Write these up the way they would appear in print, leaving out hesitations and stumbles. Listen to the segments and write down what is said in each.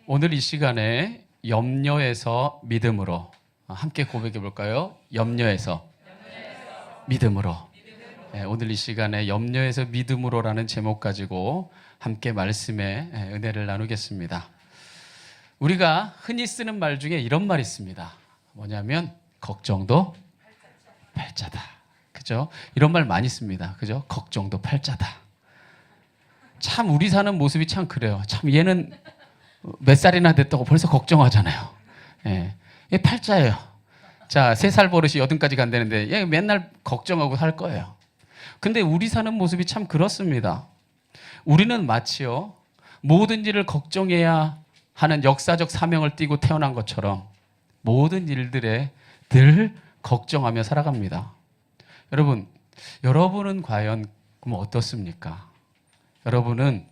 오늘 이 시간에 염려에서 믿음으로 함께 고백해 볼까요? 염려에서 믿음으로. 네, 오늘 이 시간에 염려에서 믿음으로라는 제목 가지고 함께 말씀의 은혜를 나누겠습니다. 우리가 흔히 쓰는 말 중에 이런 말이 있습니다. 뭐냐면 걱정도 팔자다. 그죠? 이런 말 많이 씁니다. 그죠? 걱정도 팔자다. 참 우리 사는 모습이 참 그래요. 참 얘는 몇 살이나 됐다고 벌써 걱정하잖아요. 예. 얘 팔자예요. 자, 3살 버릇이 80까지 간다는데 얘 맨날 걱정하고 살 거예요. 근데 우리 사는 모습이 참 그렇습니다. 우리는 마치요, 모든 일을 걱정해야 하는 역사적 사명을 띠고 태어난 것처럼 모든 일들에 늘 걱정하며 살아갑니다. 여러분은 과연 그럼 어떻습니까? 여러분은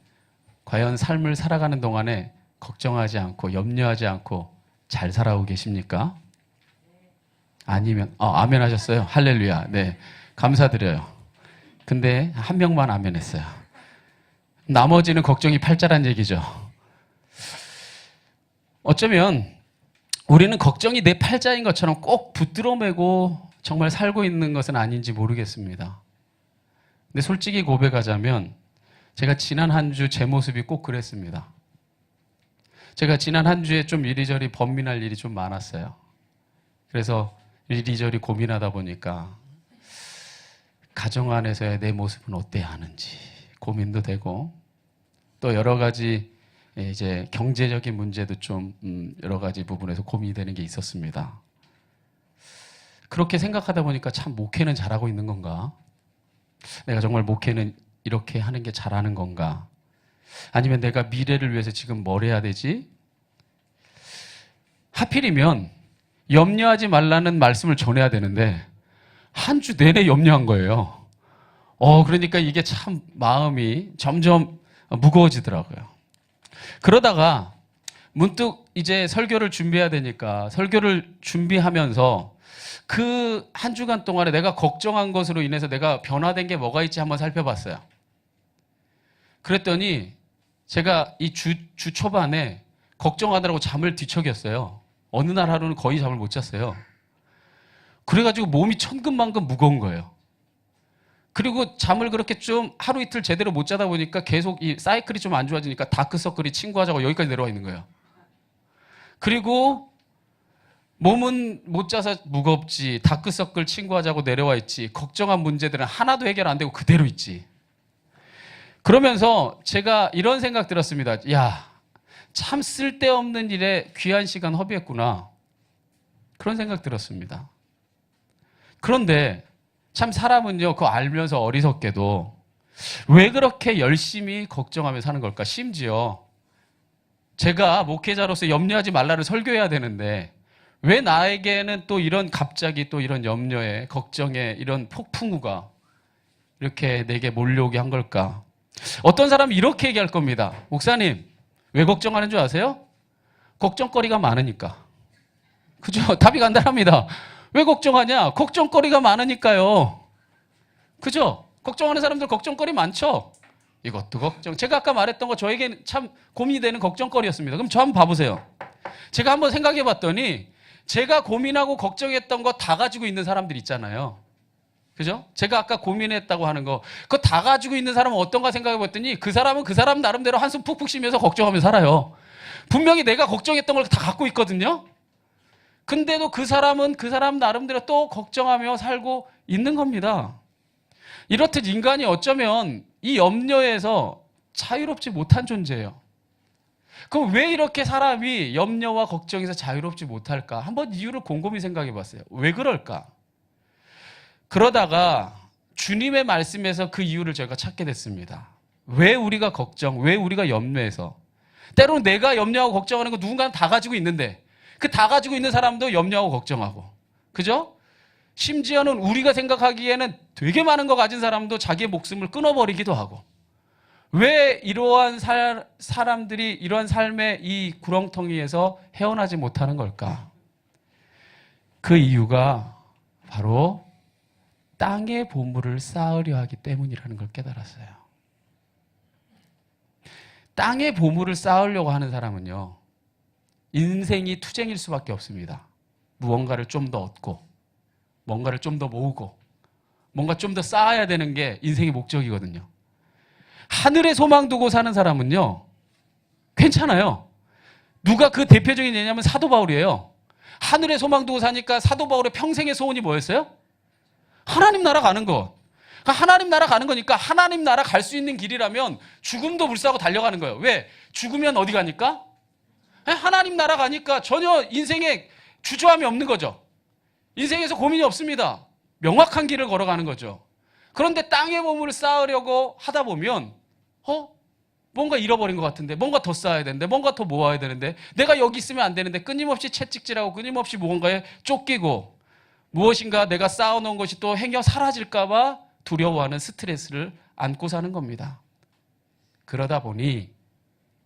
과연 삶을 살아가는 동안에 걱정하지 않고 염려하지 않고 잘 살아오고 계십니까? 아니면 아멘 하셨어요? 할렐루야. 네, 감사드려요. 근데 한 명만 아멘 했어요. 나머지는 걱정이 팔자란 얘기죠. 어쩌면 우리는 걱정이 내 팔자인 것처럼 꼭 붙들어 매고 정말 살고 있는 것은 아닌지 모르겠습니다. 근데 솔직히 고백하자면 제가 지난 한 주 제 모습이 꼭 그랬습니다. 제가 지난 한 주에 좀 이리저리 번민할 일이 좀 많았어요. 그래서 이리저리 고민하다 보니까 가정 안에서의 내 모습은 어때야 하는지 고민도 되고, 또 여러 가지 이제 경제적인 문제도 좀 여러 가지 부분에서 고민이 되는 게 있었습니다. 그렇게 생각하다 보니까 참 목회는 잘하고 있는 건가? 내가 정말 목회는 이렇게 하는 게 잘하는 건가? 아니면 내가 미래를 위해서 지금 뭘 해야 되지? 하필이면 염려하지 말라는 말씀을 전해야 되는데 한 주 내내 염려한 거예요. 그러니까 이게 참 마음이 점점 무거워지더라고요. 그러다가 문득 이제 설교를 준비해야 되니까 설교를 준비하면서 그 한 주간 동안에 내가 걱정한 것으로 인해서 내가 변화된 게 뭐가 있지 한번 살펴봤어요. 그랬더니 제가 이 주 초반에 걱정하느라고 잠을 뒤척였어요. 어느 날 하루는 거의 잠을 못 잤어요. 그래가지고 몸이 천근만근 무거운 거예요. 그리고 잠을 그렇게 좀 하루 이틀 제대로 못 자다 보니까 계속 이 사이클이 좀 안 좋아지니까 다크서클이 친구하자고 여기까지 내려와 있는 거예요. 그리고 몸은 못 자서 무겁지, 다크서클 친구하자고 내려와 있지, 걱정한 문제들은 하나도 해결 안 되고 그대로 있지. 그러면서 제가 이런 생각 들었습니다. 야, 참 쓸데없는 일에 귀한 시간 허비했구나. 그런 생각 들었습니다. 그런데 참 사람은요, 그거 알면서 어리석게도 왜 그렇게 열심히 걱정하며 사는 걸까? 심지어 제가 목회자로서 염려하지 말라를 설교해야 되는데 왜 나에게는 또 이런 갑자기 또 이런 염려에 걱정에 이런 폭풍우가 이렇게 내게 몰려오게 한 걸까? 어떤 사람은 이렇게 얘기할 겁니다. 목사님, 왜 걱정하는 줄 아세요? 걱정거리가 많으니까. 그죠? 답이 간단합니다. 왜 걱정하냐? 걱정거리가 많으니까요. 그죠? 걱정하는 사람들 걱정거리 많죠? 이것도 걱정. 제가 아까 말했던 거 저에게 참 고민이 되는 걱정거리였습니다. 그럼 저 한번 봐보세요. 제가 한번 생각해 봤더니 제가 고민하고 걱정했던 거 다 가지고 있는 사람들 있잖아요. 그죠? 제가 아까 고민했다고 하는 거, 그거 다 가지고 있는 사람은 어떤가 생각해 봤더니 그 사람은 그 사람 나름대로 한숨 푹푹 쉬면서 걱정하며 살아요. 분명히 내가 걱정했던 걸 다 갖고 있거든요. 근데도 그 사람은 그 사람 나름대로 또 걱정하며 살고 있는 겁니다. 이렇듯 인간이 어쩌면 이 염려에서 자유롭지 못한 존재예요. 그럼 왜 이렇게 사람이 염려와 걱정에서 자유롭지 못할까? 한번 이유를 곰곰이 생각해 봤어요. 왜 그럴까? 그러다가 주님의 말씀에서 그 이유를 저희가 찾게 됐습니다. 왜 우리가 걱정, 왜 우리가 염려해서? 때로는 내가 염려하고 걱정하는 거 누군가는 다 가지고 있는데 그 다 가지고 있는 사람도 염려하고 걱정하고, 그죠? 심지어는 우리가 생각하기에는 되게 많은 거 가진 사람도 자기의 목숨을 끊어버리기도 하고. 왜 이러한 사람들이 이러한 삶의 이 구렁텅이에서 헤어나지 못하는 걸까? 그 이유가 바로 땅의 보물을 쌓으려 하기 때문이라는 걸 깨달았어요. 땅의 보물을 쌓으려고 하는 사람은요, 인생이 투쟁일 수밖에 없습니다. 무언가를 좀 더 얻고, 뭔가를 좀 더 모으고, 뭔가 좀 더 쌓아야 되는 게 인생의 목적이거든요. 하늘에 소망 두고 사는 사람은요, 괜찮아요. 누가 그 대표적인 예냐면 사도 바울이에요. 하늘에 소망 두고 사니까 사도 바울의 평생의 소원이 뭐였어요? 하나님 나라 가는 것. 하나님 나라 가는 거니까 하나님 나라 갈 수 있는 길이라면 죽음도 불사하고 달려가는 거예요. 왜? 죽으면 어디 가니까? 하나님 나라 가니까 전혀 인생에 주저함이 없는 거죠. 인생에서 고민이 없습니다. 명확한 길을 걸어가는 거죠. 그런데 땅에 몸을 쌓으려고 하다 보면 뭔가 잃어버린 것 같은데, 뭔가 더 쌓아야 되는데, 뭔가 더 모아야 되는데, 내가 여기 있으면 안 되는데 끊임없이 채찍질하고 끊임없이 무언가에 쫓기고, 무엇인가 내가 쌓아놓은 것이 또 행여 사라질까 봐 두려워하는 스트레스를 안고 사는 겁니다. 그러다 보니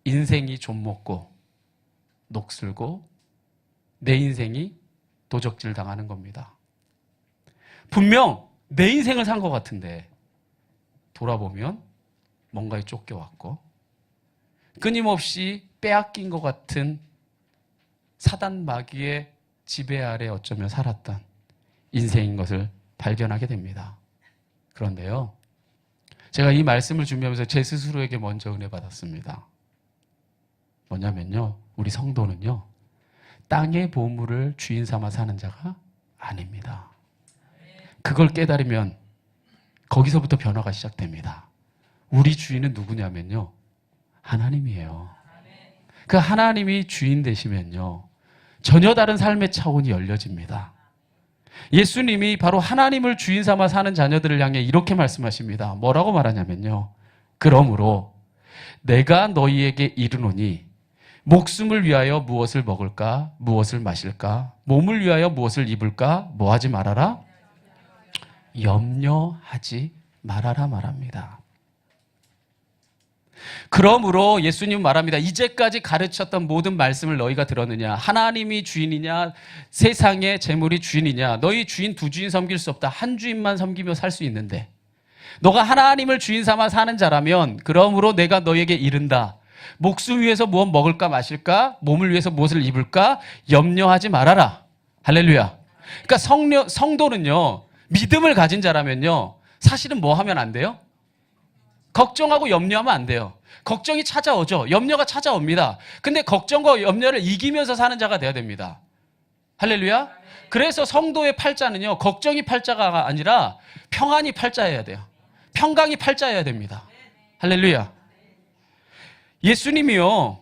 인생이 좀먹고 녹슬고 내 인생이 도적질 당하는 겁니다. 분명 내 인생을 산 것 같은데 돌아보면 뭔가에 쫓겨왔고 끊임없이 빼앗긴 것 같은 사단 마귀의 지배 아래 어쩌면 살았던 인생인 것을 발견하게 됩니다. 그런데요, 제가 이 말씀을 준비하면서 제 스스로에게 먼저 은혜 받았습니다. 뭐냐면요, 우리 성도는요, 땅의 보물을 주인 삼아 사는 자가 아닙니다. 그걸 깨달으면 거기서부터 변화가 시작됩니다. 우리 주인은 누구냐면요, 하나님이에요. 그 하나님이 주인 되시면요, 전혀 다른 삶의 차원이 열려집니다. 예수님이 바로 하나님을 주인 삼아 사는 자녀들을 향해 이렇게 말씀하십니다. 뭐라고 말하냐면요, 그러므로 내가 너희에게 이르노니 목숨을 위하여 무엇을 먹을까, 무엇을 마실까, 몸을 위하여 무엇을 입을까, 뭐 하지 말아라? 염려하지 말아라 말합니다. 그러므로 예수님 말합니다. 이제까지 가르쳤던 모든 말씀을 너희가 들었느냐? 하나님이 주인이냐? 세상의 재물이 주인이냐? 너희 주인 두 주인 섬길 수 없다. 한 주인만 섬기며 살 수 있는데 너가 하나님을 주인 삼아 사는 자라면 그러므로 내가 너희에게 이른다. 목숨 위해서 무엇 먹을까 마실까? 몸을 위해서 무엇을 입을까? 염려하지 말아라. 할렐루야. 그러니까 성도는요, 믿음을 가진 자라면요, 사실은 뭐 하면 안 돼요? 걱정하고 염려하면 안 돼요. 걱정이 찾아오죠. 염려가 찾아옵니다. 근데 걱정과 염려를 이기면서 사는 자가 돼야 됩니다. 할렐루야. 그래서 성도의 팔자는요, 걱정이 팔자가 아니라 평안이 팔자여야 돼요. 평강이 팔자여야 됩니다. 할렐루야. 예수님이요,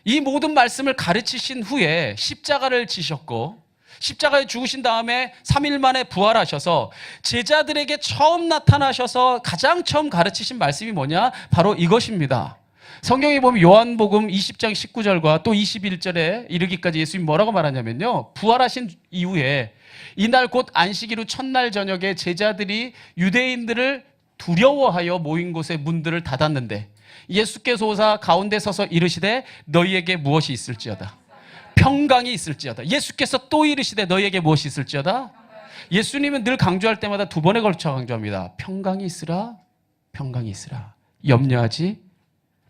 이 모든 말씀을 가르치신 후에 십자가를 지셨고 십자가에 죽으신 다음에 3일 만에 부활하셔서 제자들에게 처음 나타나셔서 가장 처음 가르치신 말씀이 뭐냐? 바로 이것입니다. 성경에 보면 요한복음 20장 19절과 또 21절에 이르기까지 예수님이 뭐라고 말하냐면요, 부활하신 이후에 이날 곧 안식일 후 첫날 저녁에 제자들이 유대인들을 두려워하여 모인 곳의 문들을 닫았는데 예수께서 오사 가운데 서서 이르시되 너희에게 무엇이 있을지어다. 평강이 있을지어다. 예수께서 또 이르시되 너희에게 무엇이 있을지어다. 예수님은 늘 강조할 때마다 두 번에 걸쳐 강조합니다. 평강이 있으라, 평강이 있으라. 염려하지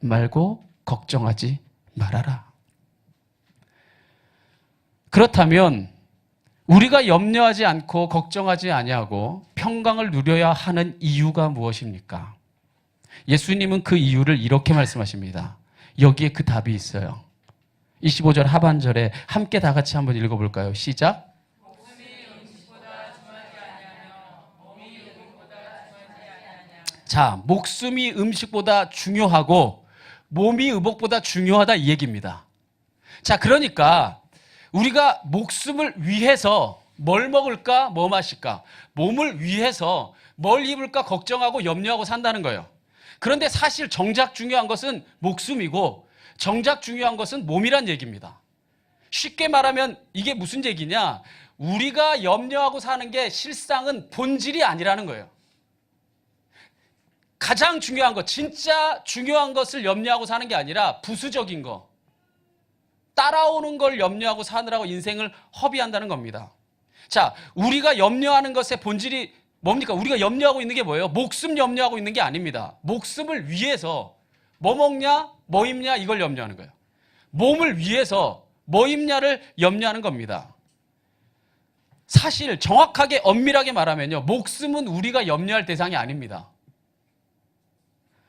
말고 걱정하지 말아라. 그렇다면 우리가 염려하지 않고 걱정하지 아니하고 평강을 누려야 하는 이유가 무엇입니까? 예수님은 그 이유를 이렇게 말씀하십니다. 여기에 그 답이 있어요. 25절 하반절에 함께 다 같이 한번 읽어볼까요? 시작. 자, 목숨이 음식보다 중요하고 몸이 의복보다 중요하다 이 얘기입니다. 자, 그러니까 우리가 목숨을 위해서 뭘 먹을까, 뭐 마실까, 몸을 위해서 뭘 입을까 걱정하고 염려하고 산다는 거예요. 그런데 사실 정작 중요한 것은 목숨이고 정작 중요한 것은 몸이란 얘기입니다. 쉽게 말하면 이게 무슨 얘기냐? 우리가 염려하고 사는 게 실상은 본질이 아니라는 거예요. 가장 중요한 것, 진짜 중요한 것을 염려하고 사는 게 아니라 부수적인 거, 따라오는 걸 염려하고 사느라고 인생을 허비한다는 겁니다. 자, 우리가 염려하는 것의 본질이 뭡니까? 우리가 염려하고 있는 게 뭐예요? 목숨 염려하고 있는 게 아닙니다. 목숨을 위해서 뭐 먹냐, 뭐 입냐 이걸 염려하는 거예요. 몸을 위해서 뭐 입냐를 염려하는 겁니다. 사실 정확하게 엄밀하게 말하면요, 목숨은 우리가 염려할 대상이 아닙니다.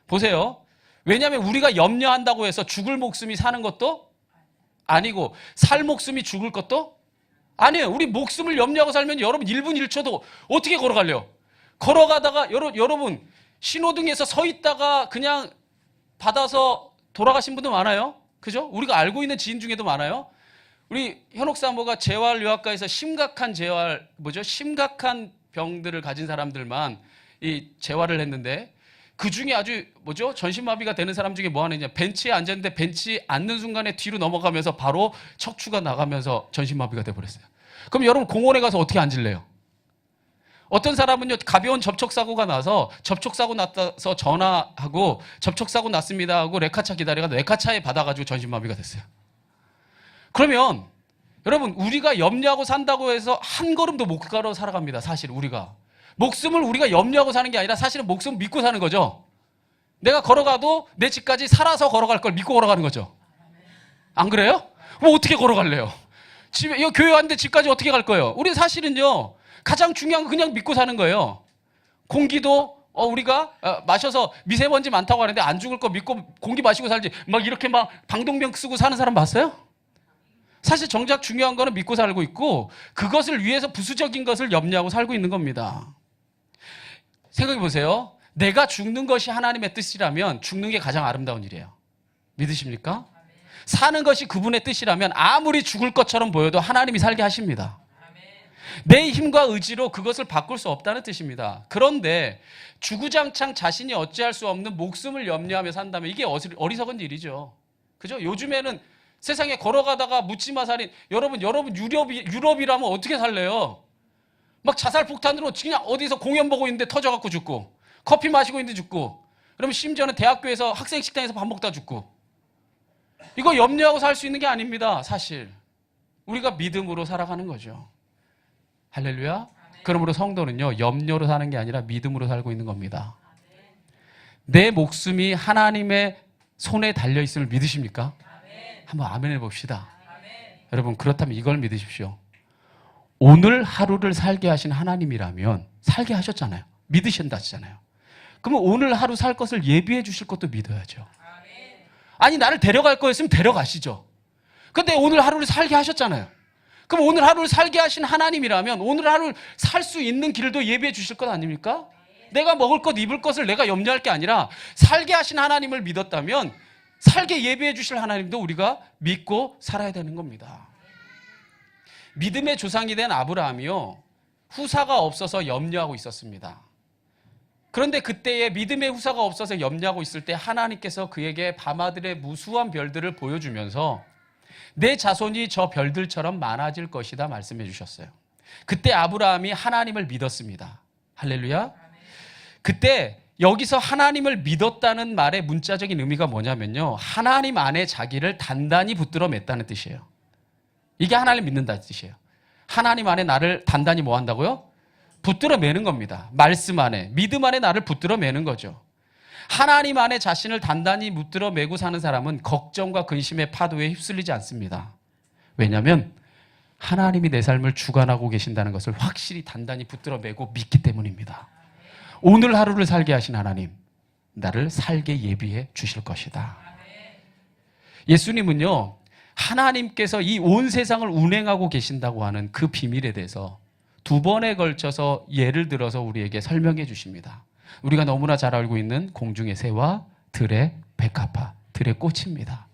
보세요. 왜냐하면 우리가 염려한다고 해서 죽을 목숨이 사는 것도 아니고 살 목숨이 죽을 것도 아니에요. 우리 목숨을 염려하고 살면 여러분 1분 1초도 어떻게 걸어갈래요? 걸어가다가 여러분 신호등에서 서 있다가 그냥 받아서 돌아가신 분도 많아요. 그죠? 우리가 알고 있는 지인 중에도 많아요. 우리 현옥 사모가 재활의학과에서 심각한 심각한 병들을 가진 사람들만 이 재활을 했는데, 그 중에 아주 전신마비가 되는 사람 중에 뭐 하느냐, 벤치에 앉았는데 벤치 앉는 순간에 뒤로 넘어가면서 바로 척추가 나가면서 전신마비가 돼버렸어요. 그럼 여러분 공원에 가서 어떻게 앉을래요? 어떤 사람은요, 가벼운 접촉사고가 나서 접촉사고 났다서 전화하고 접촉사고 났습니다 하고 레카차 기다려가 레카차에 받아가지고 전신마비가 됐어요. 그러면 여러분 우리가 염려하고 산다고 해서 한 걸음도 못 걸어 살아갑니다. 사실 우리가 목숨을 우리가 염려하고 사는 게 아니라 사실은 목숨 믿고 사는 거죠. 내가 걸어가도 내 집까지 살아서 걸어갈 걸 믿고 걸어가는 거죠. 안 그래요? 뭐 어떻게 걸어갈래요? 집에 교회 왔는데 집까지 어떻게 갈 거예요? 우리 사실은요, 가장 중요한 건 그냥 믿고 사는 거예요. 공기도 우리가 마셔서 미세먼지 많다고 하는데 안 죽을 거 믿고 공기 마시고 살지, 막 이렇게 막 방독면 쓰고 사는 사람 봤어요? 사실 정작 중요한 거는 믿고 살고 있고 그것을 위해서 부수적인 것을 염려하고 살고 있는 겁니다. 생각해 보세요. 내가 죽는 것이 하나님의 뜻이라면 죽는 게 가장 아름다운 일이에요. 믿으십니까? 사는 것이 그분의 뜻이라면 아무리 죽을 것처럼 보여도 하나님이 살게 하십니다. 내 힘과 의지로 그것을 바꿀 수 없다는 뜻입니다. 그런데 주구장창 자신이 어찌할 수 없는 목숨을 염려하며 산다면 이게 어리석은 일이죠. 그죠? 요즘에는 세상에 걸어가다가 묻지마 살인, 여러분 유럽이라면 어떻게 살래요? 막 자살 폭탄으로 그냥 어디서 공연 보고 있는데 터져갖고 죽고, 커피 마시고 있는데 죽고, 그러면 심지어는 대학교에서 학생 식당에서 밥 먹다 죽고. 이거 염려하고 살 수 있는 게 아닙니다. 사실 우리가 믿음으로 살아가는 거죠. 할렐루야. 그러므로 성도는요, 염려로 사는 게 아니라 믿음으로 살고 있는 겁니다. 내 목숨이 하나님의 손에 달려있음을 믿으십니까? 한번 아멘 해봅시다. 여러분 그렇다면 이걸 믿으십시오. 오늘 하루를 살게 하신 하나님이라면 살게 하셨잖아요. 믿으신다잖아요. 그러면 오늘 하루 살 것을 예비해 주실 것도 믿어야죠. 아니 나를 데려갈 거였으면 데려가시죠. 근데 오늘 하루를 살게 하셨잖아요. 그럼 오늘 하루를 살게 하신 하나님이라면 오늘 하루를 살 수 있는 길도 예비해 주실 것 아닙니까? 내가 먹을 것 입을 것을 내가 염려할 게 아니라 살게 하신 하나님을 믿었다면 살게 예비해 주실 하나님도 우리가 믿고 살아야 되는 겁니다. 믿음의 조상이 된 아브라함이요, 후사가 없어서 염려하고 있었습니다. 그런데 그때에 믿음의 후사가 없어서 염려하고 있을 때 하나님께서 그에게 밤하늘의 무수한 별들을 보여주면서 내 자손이 저 별들처럼 많아질 것이다 말씀해 주셨어요. 그때 아브라함이 하나님을 믿었습니다. 할렐루야. 그때 여기서 하나님을 믿었다는 말의 문자적인 의미가 뭐냐면요, 하나님 안에 자기를 단단히 붙들어 맸다는 뜻이에요. 이게 하나님을 믿는다는 뜻이에요. 하나님 안에 나를 단단히 뭐 한다고요? 붙들어 매는 겁니다. 말씀 안에, 믿음 안에 나를 붙들어 매는 거죠. 하나님 안에 자신을 단단히 붙들어 매고 사는 사람은 걱정과 근심의 파도에 휩쓸리지 않습니다. 왜냐하면 하나님이 내 삶을 주관하고 계신다는 것을 확실히 단단히 붙들어 매고 믿기 때문입니다. 오늘 하루를 살게 하신 하나님, 나를 살게 예비해 주실 것이다. 예수님은요, 하나님께서 이 온 세상을 운행하고 계신다고 하는 그 비밀에 대해서 2번에 걸쳐서 예를 들어서 우리에게 설명해 주십니다. 우리가 너무나 잘 알고 있는 공중의 새와 들의 백합화, 들의 꽃입니다.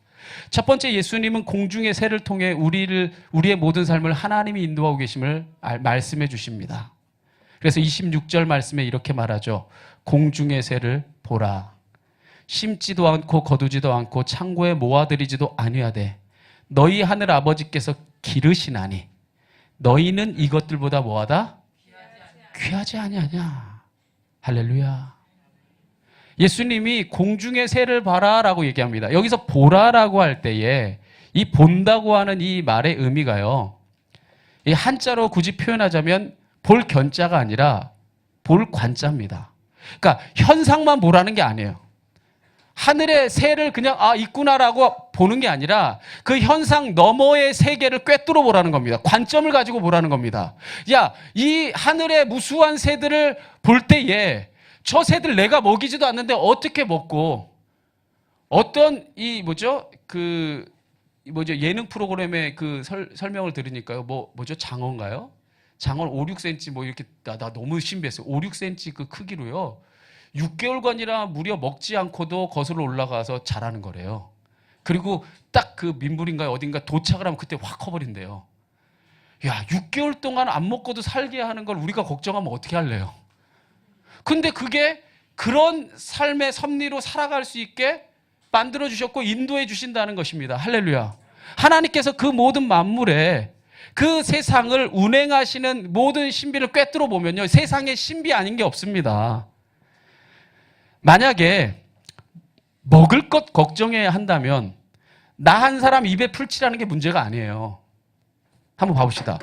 첫 번째, 예수님은 공중의 새를 통해 우리의 모든 삶을 하나님이 인도하고 계심을 말씀해 주십니다. 그래서 26절 말씀에 이렇게 말하죠. 공중의 새를 보라. 심지도 않고 거두지도 않고 창고에 모아들이지도 아니하되 너희 하늘 아버지께서 기르시나니 너희는 이것들보다 뭐하다? 귀하지 아니하냐. 할렐루야. 예수님이 공중의 새를 봐라라고 얘기합니다. 여기서 보라라고 할 때에 이 본다고 하는 이 말의 의미가요, 이 한자로 굳이 표현하자면 볼 견자가 아니라 볼 관자입니다. 그러니까 현상만 보라는 게 아니에요. 하늘의 새를 그냥 있구나라고 보는 게 아니라 그 현상 너머의 세계를 꿰뚫어 보라는 겁니다. 관점을 가지고 보라는 겁니다. 야, 이 하늘의 무수한 새들을 볼 때에 저 새들 내가 먹이지도 않는데 어떻게 먹고, 어떤 예능 프로그램의 그 설명을 들으니까요. 장어인가요? 장어 5, 6cm 이렇게 나 너무 신비했어요. 5, 6cm 그 크기로요. 6개월간이나 무려 먹지 않고도 거슬러 올라가서 자라는 거래요. 그리고 딱 그 민물인가요? 어딘가 도착을 하면 그때 확 커버린대요. 야, 6개월 동안 안 먹고도 살게 하는 걸 우리가 걱정하면 어떻게 할래요? 근데 그게 그런 삶의 섭리로 살아갈 수 있게 만들어 주셨고 인도해 주신다는 것입니다. 할렐루야. 하나님께서 그 모든 만물에 그 세상을 운행하시는 모든 신비를 꿰뚫어 보면요, 세상에 신비 아닌 게 없습니다. 만약에 먹을 것 걱정해야 한다면 나 한 사람 입에 풀칠하는 게 문제가 아니에요. 한번 봐봅시다.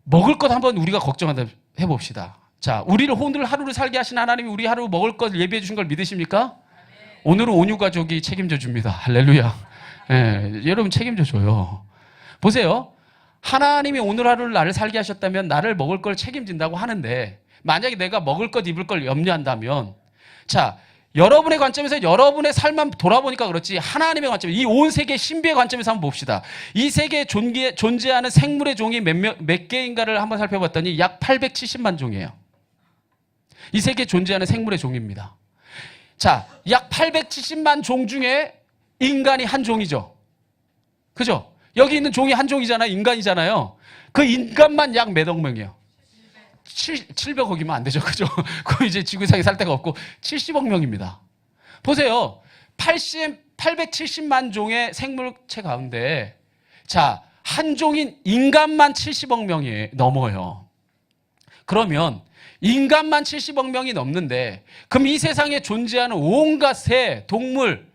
먹을 것 한번 우리가 걱정한다 해봅시다. 자, 우리를 오늘 하루를 살게 하신 하나님이 우리 하루 먹을 것 예비해 주신 걸 믿으십니까? 오늘은 온유 가족이 책임져 줍니다. 할렐루야. 예, 여러분 책임져 줘요. 보세요. 하나님이 오늘 하루를 나를 살게 하셨다면 나를 먹을 걸 책임진다고 하는데, 만약에 내가 먹을 것 입을 걸 염려한다면, 자, 여러분의 관점에서 여러분의 삶만 돌아보니까 그렇지, 하나님의 관점, 이 온 세계 신비의 관점에서 한번 봅시다. 이 세계에 존재하는 생물의 종이 몇 개인가를 한번 살펴봤더니 약 870만 종이에요. 이 세계에 존재하는 생물의 종입니다. 자, 약 870만 종 중에 인간이 한 종이죠. 그죠? 여기 있는 종이 한 종이잖아요. 인간이잖아요. 그 인간만 약 몇억 명이에요. 700억이면 안 되죠. 그죠? 그 이제 지구상에 살 데가 없고 70억 명입니다. 보세요. 870만 종의 생물체 가운데, 자, 한 종인 인간만 70억 명이 넘어요. 그러면 인간만 70억 명이 넘는데, 그럼 이 세상에 존재하는 온갖 새, 동물,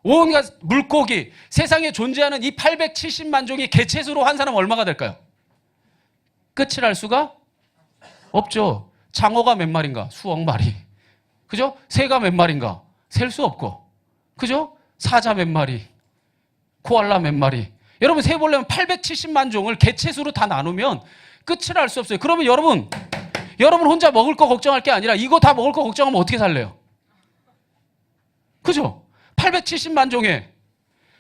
온갖 물고기, 세상에 존재하는 이 870만 종이 개체수로 한 사람 얼마가 될까요? 끝을 알 수가 없죠. 장어가 몇 마리인가? 수억 마리. 그죠? 새가 몇 마리인가? 셀 수 없고. 그죠? 사자 몇 마리? 코알라 몇 마리? 여러분, 세보려면 870만 종을 개체수로 다 나누면 끝을 알 수 없어요. 그러면 여러분 혼자 먹을 거 걱정할 게 아니라 이거 다 먹을 거 걱정하면 어떻게 살래요? 그죠? 870만 종의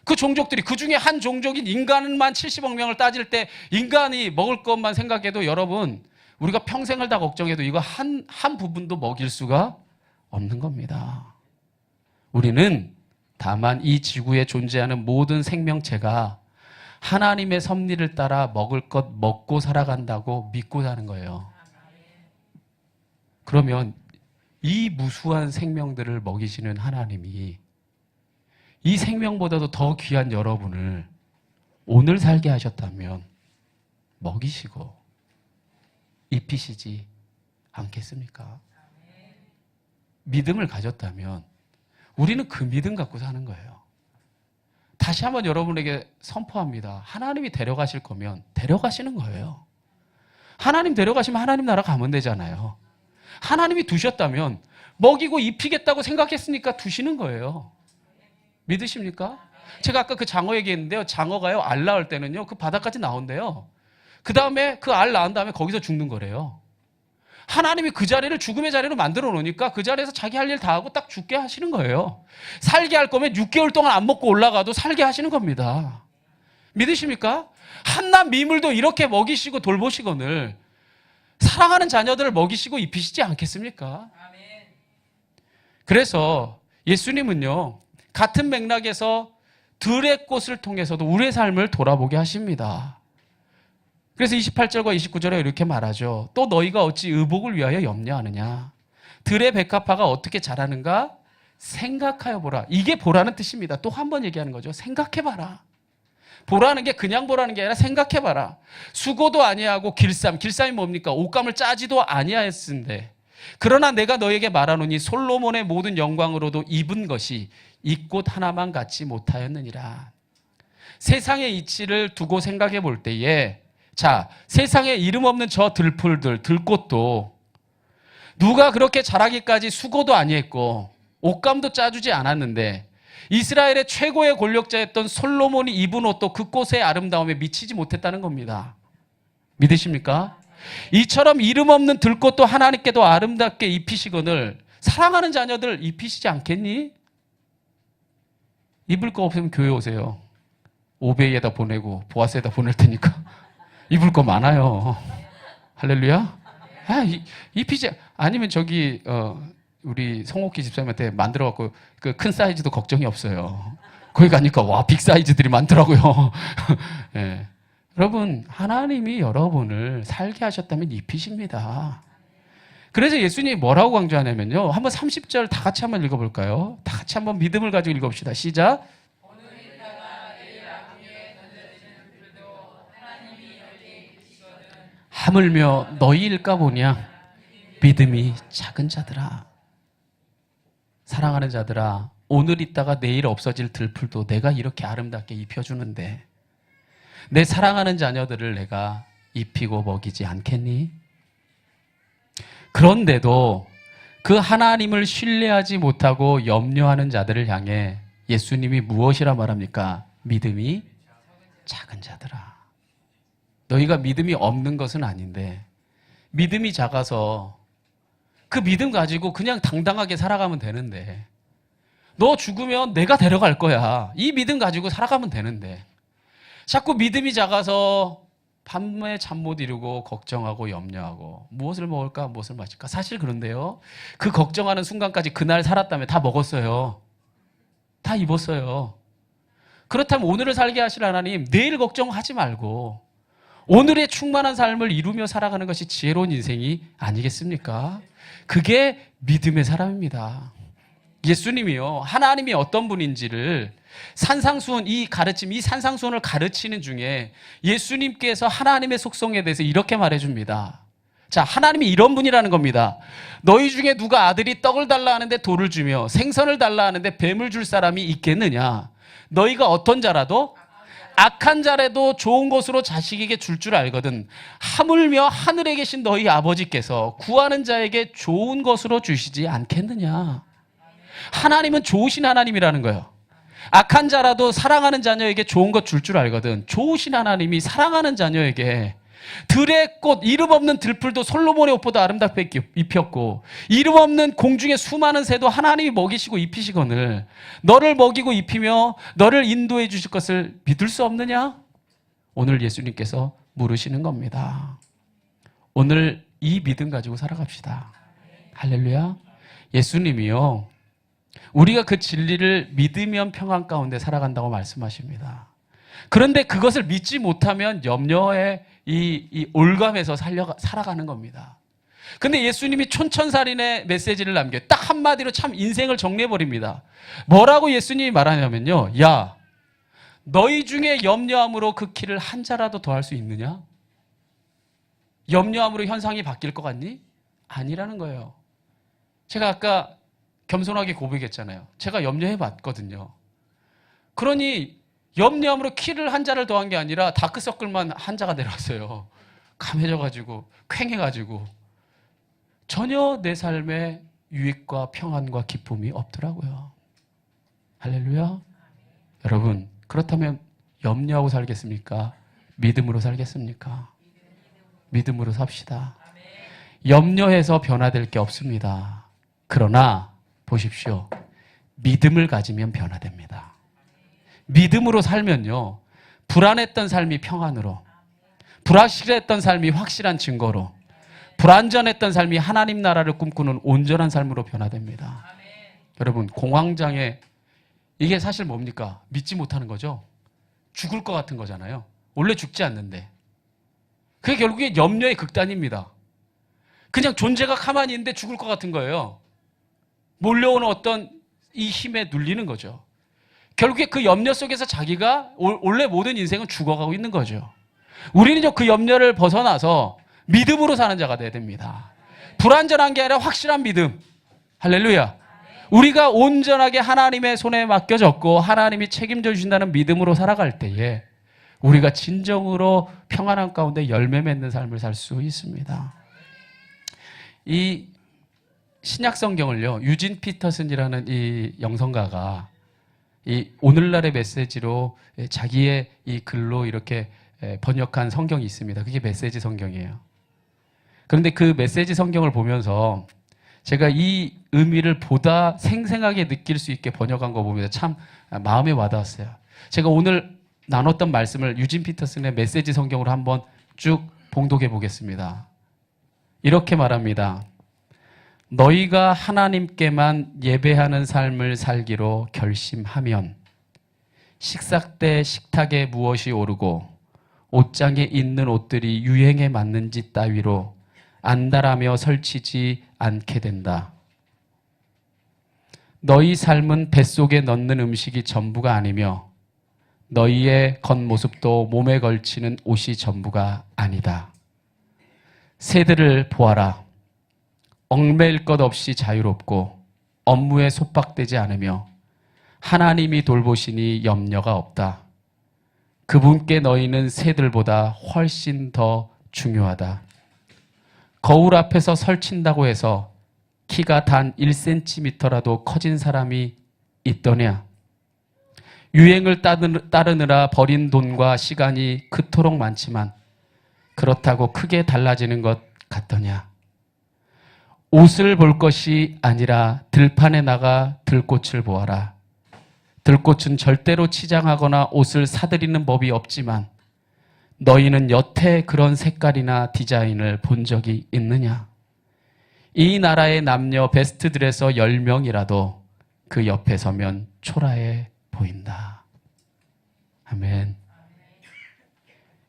그 종족들이, 그 중에 한 종족인 인간만 70억 명을 따질 때 인간이 먹을 것만 생각해도 여러분, 우리가 평생을 다 걱정해도 이거 한 부분도 먹일 수가 없는 겁니다. 우리는 다만 이 지구에 존재하는 모든 생명체가 하나님의 섭리를 따라 먹을 것 먹고 살아간다고 믿고 사는 거예요. 그러면 이 무수한 생명들을 먹이시는 하나님이 이 생명보다도 더 귀한 여러분을 오늘 살게 하셨다면 먹이시고 입히시지 않겠습니까? 믿음을 가졌다면 우리는 그 믿음 갖고 사는 거예요. 다시 한번 여러분에게 선포합니다. 하나님이 데려가실 거면 데려가시는 거예요. 하나님 데려가시면 하나님 나라 가면 되잖아요. 하나님이 두셨다면 먹이고 입히겠다고 생각했으니까 두시는 거예요. 믿으십니까? 제가 아까 그 장어 얘기했는데요. 장어가요, 알 낳을 때는요, 그 바닥까지 나온대요. 그 다음에 그 알 낳은 다음에 거기서 죽는 거래요. 하나님이 그 자리를 죽음의 자리로 만들어 놓으니까 그 자리에서 자기 할 일 다 하고 딱 죽게 하시는 거예요. 살게 할 거면 6개월 동안 안 먹고 올라가도 살게 하시는 겁니다. 믿으십니까? 한낱 미물도 이렇게 먹이시고 돌보시거늘 사랑하는 자녀들을 먹이시고 입히시지 않겠습니까? 그래서 예수님은요, 같은 맥락에서 들의 꽃을 통해서도 우리의 삶을 돌아보게 하십니다. 그래서 28절과 29절에 이렇게 말하죠. 또 너희가 어찌 의복을 위하여 염려하느냐? 들의 백합화가 어떻게 자라는가? 생각하여 보라. 이게 보라는 뜻입니다. 또 한 번 얘기하는 거죠. 생각해봐라. 보라는 게 그냥 보라는 게 아니라 생각해봐라. 수고도 아니하고 길쌈이 뭡니까? 옷감을 짜지도 아니하였은데, 그러나 내가 너에게 말하노니 솔로몬의 모든 영광으로도 입은 것이 이 꽃 하나만 갖지 못하였느니라. 세상의 이치를 두고 생각해 볼 때에, 자, 세상에 이름 없는 저 들풀들, 들꽃도 누가 그렇게 자라기까지 수고도 아니했고 옷감도 짜주지 않았는데 이스라엘의 최고의 권력자였던 솔로몬이 입은 옷도 그 꽃의 아름다움에 미치지 못했다는 겁니다. 믿으십니까? 이처럼 이름 없는 들꽃도 하나님께도 아름답게 입히시거늘 사랑하는 자녀들 입히시지 않겠니? 입을 거 없으면 교회 오세요. 오베이에다 보내고 보아스에다 보낼 테니까 입을 거 많아요. 할렐루야. 입히지 아니면 저기 우리 성옥기 집사님한테 만들어갖고 그 큰 사이즈도 걱정이 없어요. 거기 가니까 와 빅 사이즈들이 많더라고요. 네. 여러분 하나님이 여러분을 살게 하셨다면 입히십니다. 그래서 예수님이 뭐라고 강조하냐면요. 한번 30절 다 같이 한번 읽어볼까요? 다 같이 한번 믿음을 가지고 읽어봅시다. 시작. 하물며 너희일까 보냐 믿음이 작은 자들아. 사랑하는 자들아, 오늘 있다가 내일 없어질 들풀도 내가 이렇게 아름답게 입혀주는데 내 사랑하는 자녀들을 내가 입히고 먹이지 않겠니? 그런데도 그 하나님을 신뢰하지 못하고 염려하는 자들을 향해 예수님이 무엇이라 말합니까? 믿음이 작은 자들아. 너희가 믿음이 없는 것은 아닌데 믿음이 작아서 그 믿음 가지고 그냥 당당하게 살아가면 되는데 너 죽으면 내가 데려갈 거야. 이 믿음 가지고 살아가면 되는데 자꾸 믿음이 작아서 밤에 잠 못 이루고 걱정하고 염려하고 무엇을 먹을까 무엇을 마실까. 사실 그런데요. 그 걱정하는 순간까지 그날 살았다면 다 먹었어요. 다 입었어요. 그렇다면 오늘을 살게 하실 하나님 내일 걱정하지 말고 오늘의 충만한 삶을 이루며 살아가는 것이 지혜로운 인생이 아니겠습니까? 그게 믿음의 사람입니다. 예수님이요. 하나님이 어떤 분인지를 산상수훈 이 가르침, 이 산상수훈을 가르치는 중에 예수님께서 하나님의 속성에 대해서 이렇게 말해줍니다. 자, 하나님이 이런 분이라는 겁니다. 너희 중에 누가 아들이 떡을 달라 하는데 돌을 주며 생선을 달라 하는데 뱀을 줄 사람이 있겠느냐? 너희가 어떤 자라도 악한 자라도 좋은 것으로 자식에게 줄 알거든. 하물며 하늘에 계신 너희 아버지께서 구하는 자에게 좋은 것으로 주시지 않겠느냐? 하나님은 좋으신 하나님이라는 거예요. 악한 자라도 사랑하는 자녀에게 좋은 것 줄 알거든. 좋으신 하나님이 사랑하는 자녀에게 들의 꽃, 이름 없는 들풀도 솔로몬의 옷보다 아름답게 입혔고 이름 없는 공중의 수많은 새도 하나님이 먹이시고 입히시거늘 너를 먹이고 입히며 너를 인도해 주실 것을 믿을 수 없느냐? 오늘 예수님께서 물으시는 겁니다. 오늘 이 믿음 가지고 살아갑시다. 할렐루야. 예수님이요. 우리가 그 진리를 믿으면 평안 가운데 살아간다고 말씀하십니다. 그런데 그것을 믿지 못하면 염려에 이 올감에서 살아가는 겁니다. 근데 예수님이 촌천살인의 메시지를 남겨요. 딱 한마디로 참 인생을 정리해버립니다. 뭐라고 예수님이 말하냐면요. 야, 너희 중에 염려함으로 그 키를 한 자라도 더 할 수 있느냐? 염려함으로 현상이 바뀔 것 같니? 아니라는 거예요. 제가 아까 겸손하게 고백했잖아요. 제가 염려해봤거든요. 그러니 염려함으로 키를 한 자를 더한 게 아니라 다크서클만 한 자가 내려왔어요. 감해져가지고 퀭해가지고 전혀 내 삶에 유익과 평안과 기쁨이 없더라고요. 할렐루야. 여러분 그렇다면 염려하고 살겠습니까? 믿음으로 살겠습니까? 믿음으로 삽시다. 염려해서 변화될 게 없습니다. 그러나 보십시오. 믿음을 가지면 변화됩니다. 믿음으로 살면요. 불안했던 삶이 평안으로, 불확실했던 삶이 확실한 증거로, 불안전했던 삶이 하나님 나라를 꿈꾸는 온전한 삶으로 변화됩니다. 여러분 공황장애 이게 사실 뭡니까? 믿지 못하는 거죠. 죽을 것 같은 거잖아요. 원래 죽지 않는데. 그게 결국에 염려의 극단입니다. 그냥 존재가 가만히 있는데 죽을 것 같은 거예요. 몰려오는 어떤 이 힘에 눌리는 거죠. 결국에 그 염려 속에서 자기가 원래 모든 인생은 죽어가고 있는 거죠. 우리는 그 염려를 벗어나서 믿음으로 사는 자가 돼야 됩니다. 불완전한 게 아니라 확실한 믿음. 할렐루야. 우리가 온전하게 하나님의 손에 맡겨졌고 하나님이 책임져 주신다는 믿음으로 살아갈 때에 우리가 진정으로 평안한 가운데 열매 맺는 삶을 살 수 있습니다. 이 신약 성경을요, 유진 피터슨이라는 이 영성가가 이 오늘날의 메시지로 자기의 이 글로 이렇게 번역한 성경이 있습니다. 그게 메시지 성경이에요. 그런데 그 메시지 성경을 보면서 제가 이 의미를 보다 생생하게 느낄 수 있게 번역한 거 보면서 참 마음에 와닿았어요. 제가 오늘 나눴던 말씀을 유진 피터슨의 메시지 성경으로 한번 쭉 봉독해 보겠습니다. 이렇게 말합니다. 너희가 하나님께만 예배하는 삶을 살기로 결심하면 식사 때 식탁에 무엇이 오르고 옷장에 있는 옷들이 유행에 맞는지 따위로 안달하며 설치지 않게 된다. 너희 삶은 뱃속에 넣는 음식이 전부가 아니며 너희의 겉모습도 몸에 걸치는 옷이 전부가 아니다. 새들을 보아라. 얽매일 것 없이 자유롭고 업무에 속박되지 않으며 하나님이 돌보시니 염려가 없다. 그분께 너희는 새들보다 훨씬 더 중요하다. 거울 앞에서 설친다고 해서 키가 단 1cm라도 커진 사람이 있더냐? 유행을 따르느라 버린 돈과 시간이 그토록 많지만 그렇다고 크게 달라지는 것 같더냐? 옷을 볼 것이 아니라 들판에 나가 들꽃을 보아라. 들꽃은 절대로 치장하거나 옷을 사들이는 법이 없지만 너희는 여태 그런 색깔이나 디자인을 본 적이 있느냐? 이 나라의 남녀 베스트들에서 10명이라도 그 옆에 서면 초라해 보인다. 아멘.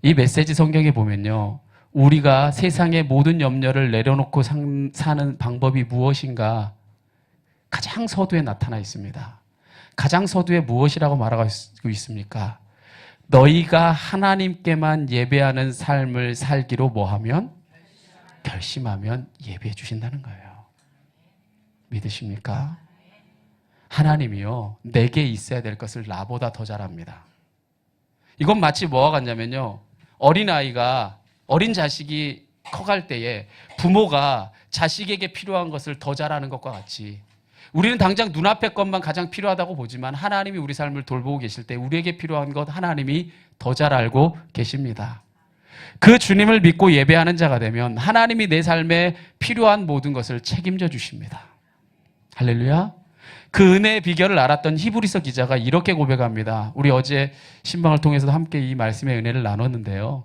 이 메시지 성경에 보면요, 우리가 세상의 모든 염려를 내려놓고 사는 방법이 무엇인가 가장 서두에 나타나 있습니다. 가장 서두에 무엇이라고 말하고 있습니까? 너희가 하나님께만 예배하는 삶을 살기로 뭐하면? 결심하면 예배해 주신다는 거예요. 믿으십니까? 하나님이요, 내게 있어야 될 것을 나보다 더 잘합니다. 이건 마치 뭐와 같냐면요, 어린 자식이 커갈 때에 부모가 자식에게 필요한 것을 더 잘하는 것과 같이 우리는 당장 눈앞의 것만 가장 필요하다고 보지만 하나님이 우리 삶을 돌보고 계실 때 우리에게 필요한 것 하나님이 더 잘 알고 계십니다. 그 주님을 믿고 예배하는 자가 되면 하나님이 내 삶에 필요한 모든 것을 책임져 주십니다. 할렐루야. 그 은혜의 비결을 알았던 히브리서 기자가 이렇게 고백합니다. 우리 어제 신방을 통해서도 함께 이 말씀의 은혜를 나눴는데요,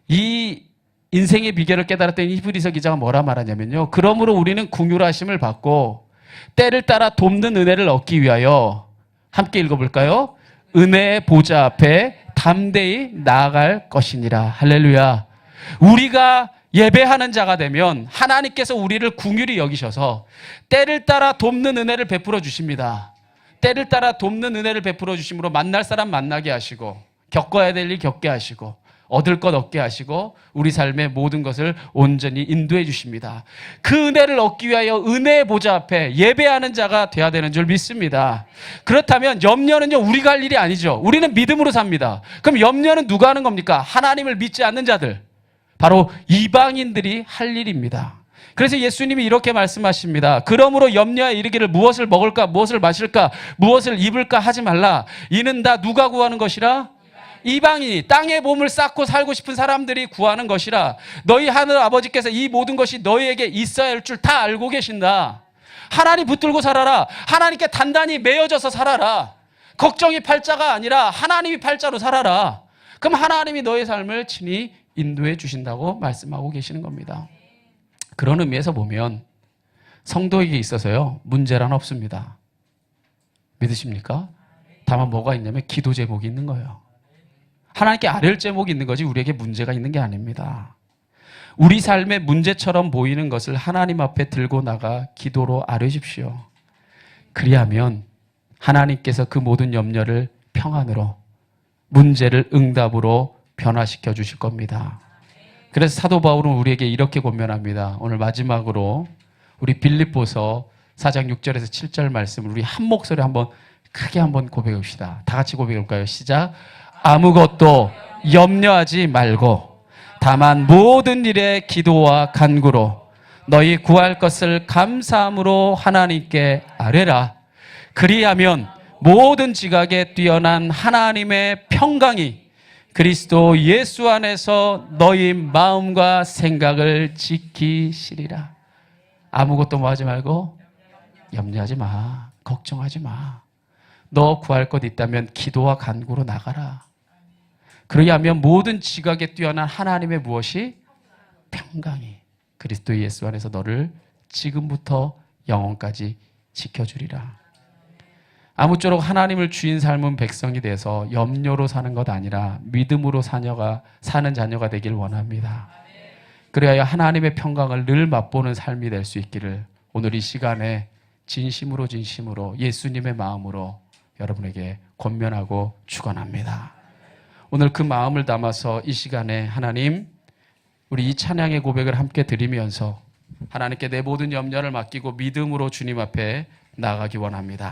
이 인생의 비결을 깨달았던 히브리서 기자가 뭐라 말하냐면요, 그러므로 우리는 긍휼하심을 받고 때를 따라 돕는 은혜를 얻기 위하여 함께 읽어볼까요? 은혜의 보좌 앞에 담대히 나아갈 것이니라. 할렐루야. 우리가 예배하는 자가 되면 하나님께서 우리를 긍휼히 여기셔서 때를 따라 돕는 은혜를 베풀어 주십니다. 때를 따라 돕는 은혜를 베풀어 주심으로 만날 사람 만나게 하시고 겪어야 될 일 겪게 하시고 얻을 것 얻게 하시고 우리 삶의 모든 것을 온전히 인도해 주십니다. 그 은혜를 얻기 위하여 은혜의 보좌 앞에 예배하는 자가 돼야 되는 줄 믿습니다. 그렇다면 염려는요, 우리가 할 일이 아니죠. 우리는 믿음으로 삽니다. 그럼 염려는 누가 하는 겁니까? 하나님을 믿지 않는 자들, 바로 이방인들이 할 일입니다. 그래서 예수님이 이렇게 말씀하십니다. 그러므로 염려에 이르기를 무엇을 먹을까, 무엇을 마실까, 무엇을 입을까 하지 말라. 이는 다 누가 구하는 것이라? 이방인이, 땅에 몸을 쌓고 살고 싶은 사람들이 구하는 것이라. 너희 하늘 아버지께서 이 모든 것이 너희에게 있어야 할 줄 다 알고 계신다. 하나님 붙들고 살아라. 하나님께 단단히 매여져서 살아라. 걱정이 팔자가 아니라 하나님이 팔자로 살아라. 그럼 하나님이 너의 삶을 친히 인도해 주신다고 말씀하고 계시는 겁니다. 그런 의미에서 보면 성도에게 있어서요, 문제란 없습니다. 믿으십니까? 다만 뭐가 있냐면 기도 제목이 있는 거예요. 하나님께 아뢰을 제목이 있는 거지 우리에게 문제가 있는 게 아닙니다. 우리 삶의 문제처럼 보이는 것을 하나님 앞에 들고 나가 기도로 아뢰십시오. 그리하면 하나님께서 그 모든 염려를 평안으로, 문제를 응답으로 변화시켜 주실 겁니다. 그래서 사도 바울은 우리에게 이렇게 권면합니다. 오늘 마지막으로 우리 빌립보서 4장 6절에서 7절 말씀을 우리 한 목소리 한번 크게 한번 고백해 봅시다. 다 같이 고백해 볼까요? 시작. 아무것도 염려하지 말고 다만 모든 일에 기도와 간구로 너희 구할 것을 감사함으로 하나님께 아뢰라. 그리하면 모든 지각에 뛰어난 하나님의 평강이 그리스도 예수 안에서 너희 마음과 생각을 지키시리라. 아무것도 뭐 하지 말고 염려하지 마. 걱정하지 마. 너 구할 것 있다면 기도와 간구로 나가라. 그러하면 모든 지각에 뛰어난 하나님의 무엇이? 평강이 그리스도 예수 안에서 너를 지금부터 영원까지 지켜주리라. 아무쪼록 하나님을 주인 삶은 백성이 돼서 염려로 사는 것 아니라 믿음으로 사는 자녀가 되길 원합니다. 그래야 하나님의 평강을 늘 맛보는 삶이 될 수 있기를 오늘 이 시간에 진심으로 예수님의 마음으로 여러분에게 권면하고 축원합니다. 오늘 그 마음을 담아서 이 시간에 하나님, 우리 이 찬양의 고백을 함께 드리면서 하나님께 내 모든 염려를 맡기고 믿음으로 주님 앞에 나아가기 원합니다.